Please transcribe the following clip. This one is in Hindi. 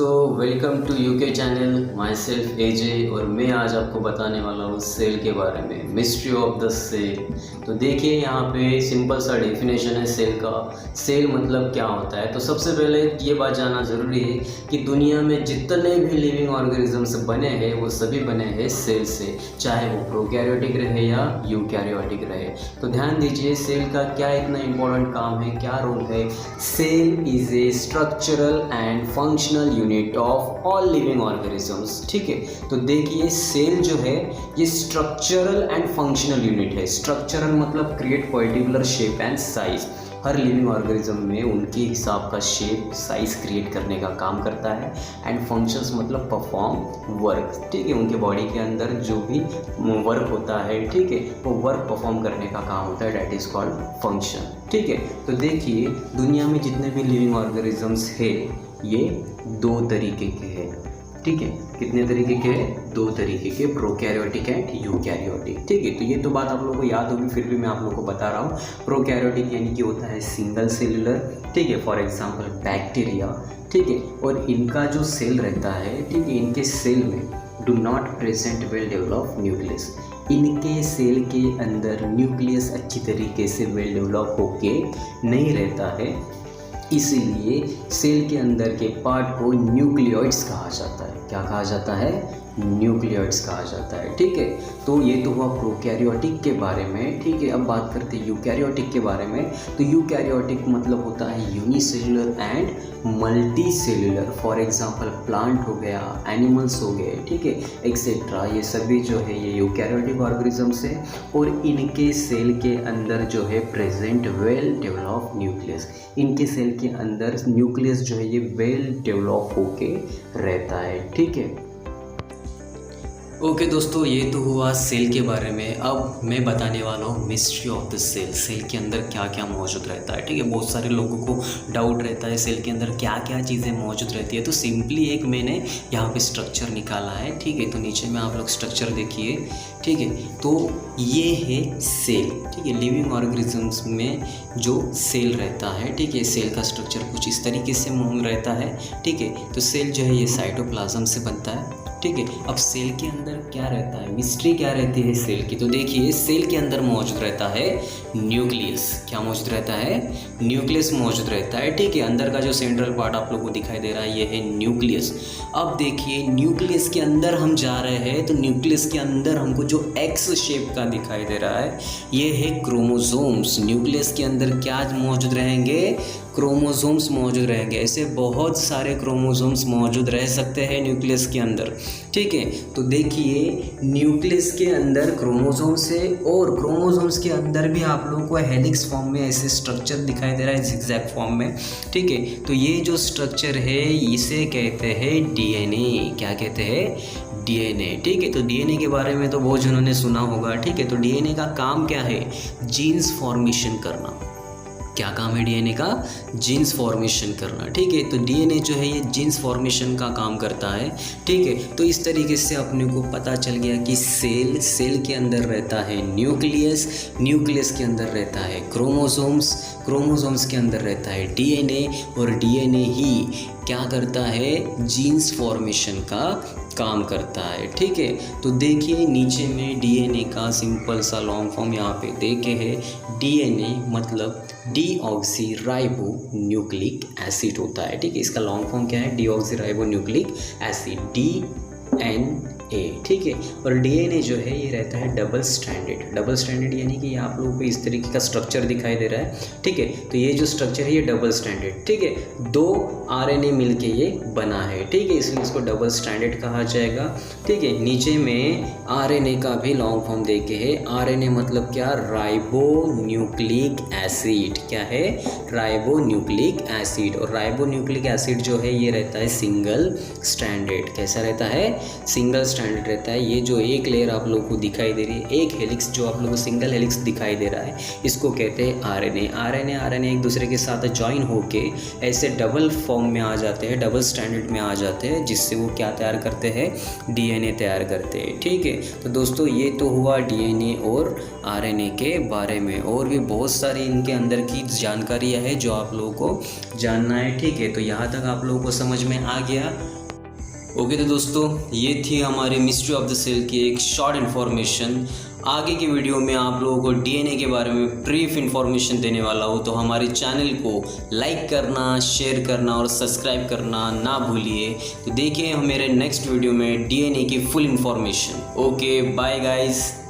दोस्तों, welcome to UK channel. Myself AJ और मैं आज आपको बताने वाला हूँ सेल के बारे में, मिस्ट्री ऑफ द सेल। तो देखिए यहाँ पे सिंपल सा डेफिनेशन है सेल का। सेल मतलब क्या होता है। तो सबसे पहले ये बात जानना ज़रूरी है कि दुनिया में जितने भी लिविंग ऑर्गेनिजम्स बने हैं वो सभी बने हैं सेल से, चाहे वो प्रोकैरियोटिक रहे या यूकैरियोटिक रहे। तो ध्यान दीजिए सेल का क्या इतना इम्पोर्टेंट काम है, क्या रोल है। Cell is a structural and functional unit of all living organisms. ठीक है, तो देखिए सेल जो है ये स्ट्रक्चरल एंड फंक्शनल यूनिट है। स्ट्रक्चरल मतलब create particular shape and size. हर लिविंग ऑर्गेनिज्म में उनके हिसाब का शेप साइज क्रिएट करने का काम करता है। एंड फंक्शंस मतलब परफॉर्म वर्क। ठीक है, उनके बॉडी के अंदर जो भी वर्क होता है, ठीक है, वो वर्क परफॉर्म करने का काम होता है, डैट इज कॉल्ड फंक्शन। ठीक है, तो देखिए दुनिया में जितने भी लिविंग ऑर्गेनिजम्स है ये दो तरीके के हैं। ठीक है, कितने तरीके के हैं? दो तरीके के, प्रोकैरियोटिक एंड यूकैरियोटिक। ठीक है, तो ये तो बात आप लोगों को याद होगी, फिर भी मैं आप लोगों को बता रहा हूँ। प्रोकैरियोटिक यानी कि होता है सिंगल सेलुलर, ठीक है, फॉर एग्जांपल बैक्टीरिया। ठीक है, और इनका जो सेल रहता है, ठीक है, इनके सेल में do not present well develop nucleus. इनके सेल के अंदर न्यूक्लियस अच्छी तरीके से वेल डेवलप होके नहीं रहता है, इसीलिए सेल के अंदर के पार्ट को न्यूक्लियोइड्स कहा जाता है। क्या कहा जाता है? न्यूक्लियोइड्स कहा जाता है। ठीक है, तो ये तो हुआ प्रोकैरियोटिक के बारे में। ठीक है, अब बात करते हैं यूकैरियोटिक के बारे में। तो यूकैरियोटिक मतलब होता है unicellular and multi cellular. For example plant हो गया, एनिमल्स हो गए, ठीक है, एक्सेट्रा, ये सभी जो है ये यूकैरियोटिक ऑर्गेनिजम्स है। और इनके सेल के अंदर जो है प्रेजेंट वेल डेवलप न्यूक्लियस। इनके सेल के अंदर न्यूक्लियस जो है ये वेल डेवलप होके रहता है। ठीक है, ओके दोस्तों, ये तो हुआ सेल के बारे में। अब मैं बताने वाला हूँ mystery of the cell. Cell के अंदर क्या क्या मौजूद रहता है। ठीक है, बहुत सारे लोगों को डाउट रहता है सेल के अंदर क्या क्या चीज़ें मौजूद रहती है। तो सिंपली एक मैंने यहाँ पे स्ट्रक्चर निकाला है। ठीक है, तो नीचे में आप लोग स्ट्रक्चर देखिए। ठीक है, तो ये है सेल। ठीक है, लिविंग ऑर्गेनिजम्स में जो सेल रहता है, ठीक है, सेल का स्ट्रक्चर कुछ इस तरीके से रहता है। ठीक है, तो सेल जो है ये साइटोप्लाज्म से बनता है। ठीक है, अब सेल के अंदर क्या रहता है, मिस्ट्री क्या रहती है सेल की। तो देखिए सेल के अंदर मौजूद रहता है न्यूक्लियस। क्या मौजूद रहता है? न्यूक्लियस मौजूद रहता है। ठीक है, अंदर का जो सेंट्रल पार्ट आप लोगों को दिखाई दे रहा है ये है न्यूक्लियस। अब देखिए न्यूक्लियस के अंदर हम जा रहे हैं, तो न्यूक्लियस के अंदर हमको जो एक्स शेप का दिखाई दे रहा है ये है क्रोमोसोम्स। न्यूक्लियस के अंदर क्या मौजूद रहेंगे? क्रोमोसोम्स मौजूद रहेंगे। ऐसे बहुत सारे क्रोमोसोम्स मौजूद रह सकते हैं न्यूक्लियस के अंदर। ठीक है, तो देखिए न्यूक्लियस के अंदर क्रोमोसोम्स है और क्रोमोसोम्स के अंदर भी आप लोगों को हेलिक्स फॉर्म में ऐसे स्ट्रक्चर दिखाई दे रहा है, जिगजैग फॉर्म में। ठीक है, तो ये जो स्ट्रक्चर है इसे कहते हैं डीएनए। क्या कहते हैं? डीएनए। ठीक है, तो डीएनए के बारे में तो बहुत जनों ने सुना होगा। ठीक है, तो डीएनए का काम क्या है? जीन्स फॉर्मेशन करना। क्या काम है डीएनए का? जीन्स फॉर्मेशन करना। ठीक है, तो डीएनए जो है ये जीन्स फॉर्मेशन का काम करता है। ठीक है, तो इस तरीके से अपने को पता चल गया कि सेल के अंदर रहता है न्यूक्लियस, न्यूक्लियस के अंदर रहता है क्रोमोसोम्स, क्रोमोसोम्स के अंदर रहता है डीएनए, और डीएनए ही क्या करता है? जीन्स फॉर्मेशन का काम करता है। ठीक है, तो देखिए नीचे में डीएनए का सिंपल सा लॉन्ग फॉर्म यहाँ पे देखे है। डीएनए मतलब डीऑक्सीराइबो न्यूक्लिक एसिड होता है। ठीक है, इसका लॉन्ग फॉर्म क्या है? Deoxyribo nucleic acid, DNA। ठीक है, और डीएनए जो है ये रहता है डबल स्ट्रैंडेड। डबल स्ट्रैंडेड यानी कि आप लोगों को इस तरीके का स्ट्रक्चर दिखाई दे रहा है। ठीक है, तो ये जो स्ट्रक्चर है ये डबल स्ट्रैंडेड। ठीक है, दो आरएनए मिलके ये बना है। ठीक है, इसलिए इसको डबल स्ट्रैंडेड कहा जाएगा। ठीक है, नीचे में आरएनए का भी लॉन्ग फॉर्म देके है। आरएनए मतलब क्या? Ribo nucleic acid. क्या है? Ribo nucleic acid. और राइबो न्यूक्लिक एसिड जो है ये रहता है सिंगल स्ट्रैंडेड। कैसा रहता है? सिंगल स्टैंडर्ड रहता है। ये जो एक लेयर आप लोगों को दिखाई दे रही है, एक हेलिक्स जो आप लोगों को सिंगल हेलिक्स दिखाई दे रहा है, इसको कहते हैं आरएनए। आरएनए एक दूसरे के साथ ज्वाइन होके ऐसे डबल फॉर्म में आ जाते हैं, डबल स्टैंडर्ड में आ जाते हैं, जिससे वो क्या तैयार करते हैं, डीएनए तैयार करते हैं। ठीक है, तो दोस्तों ये तो हुआ डीएनए और आरएनए के बारे में, और भी बहुत सारी इनके अंदर की जानकारियाँ है जो आप लोगों को जानना है। ठीक है, तो यहाँ तक आप लोगों को समझ में आ गया। ओके, तो दोस्तों ये थी हमारी मिस्ट्री ऑफ द सेल की एक शॉर्ट इन्फॉर्मेशन। आगे की वीडियो में आप लोगों को डीएनए के बारे में ब्रीफ इन्फॉर्मेशन देने वाला हूँ, तो हमारे चैनल को लाइक करना, शेयर करना और सब्सक्राइब करना ना भूलिए। तो देखिए मेरे नेक्स्ट वीडियो में डीएनए की full information. Okay, bye guys.